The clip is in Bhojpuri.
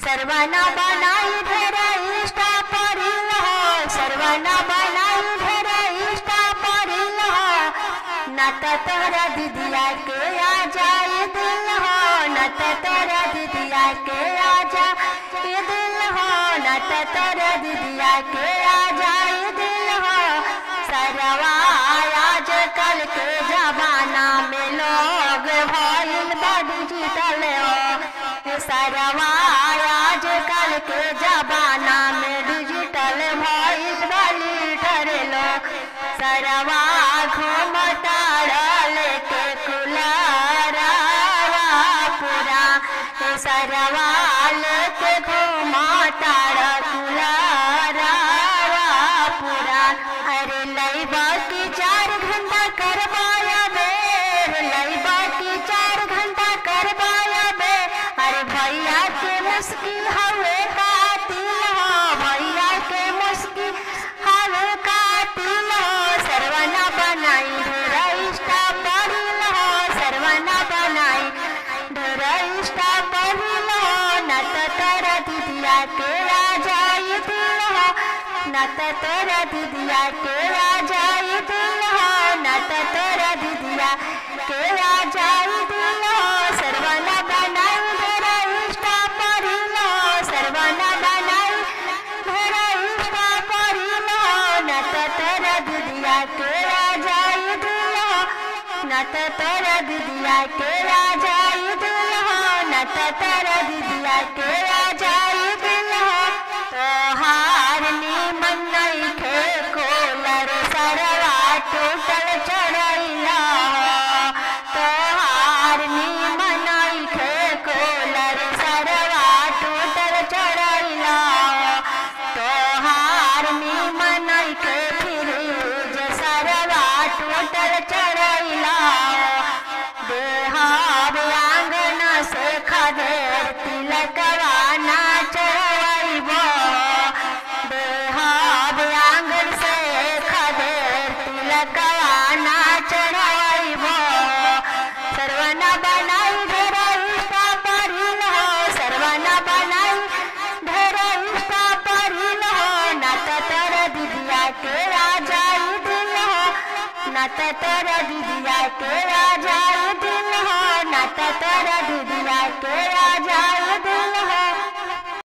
सर्वांना बनाई ढेर इष्टा परिल हो, सर्वांना बनाई ढेर इष्टा परिल हो, नत तोरा दीदिया के आ जाए दिल हो, नत तोरा दीदिया के आ जाए दिल हो, नत तोरा दीदिया के आ जाए दिल हो। सरवा आजकल के जमाना में लोग भइल बा डिजिटल हो, सरवा आजकल के जमाना में डिजिटल भइल बा डिजिटल हो। सरवा घूमताड़ा लेके कुलारा पूरा, सरवा लेके घूमताड़ा कुलारा पूरा। अरे लइबा की 4 घंटा करवाया बेर, लइबा की 4 घंटा करवाया बेर। अरे भैया के मुश्किल हवे कातिल हो, भैया के मुश्किल हवे कातिल हो। सर्वना बनाई ढेर इष्टा परिल हो, सर्वना बनाई ढेर इष्टा परिल हो, नत तोरा दीदिया के आ जाए दिल हो, नत तोरा दीदिया के आ जाए दिल हो, नत तोरा दीदिया के आ जाए दिल हो। सर्वना बनाई ढेर इष्टा परिल हो, सर्वना बनाई ढेर इष्टा परिल हो, नत तोरा दीदिया के आ जाए दिल हो, नत तोरा दीदिया के आ जाए दिल हो, नत तोरा दीदिया के आ जाए दिल हो। तोहार निमन नइखे कोलर सरवा टूटल चढ़ैला हो, तोहार निमन नइखे कोलर सरवा टूटल चढ़ैला हो, तोहार निमन नइखे फ्रिज सरवा टूटल चढ़ैला हो। देहाब आंगन से खदेर तिलकवा ना चढ़ैबो, देहाब आंगन से खदेर तिलकवा ना चढ़ैबो। सर्वना बनाई ढेर इष्टा परिल हो, सर्वना बनाई ढेर इष्टा परिल हो, नत तोरा दीदिया के आ जाए दिल हो, नत तोरा दीदिया के आ जाए दिल हो, नत तोरा दीदिया के आ जाए दिल हो।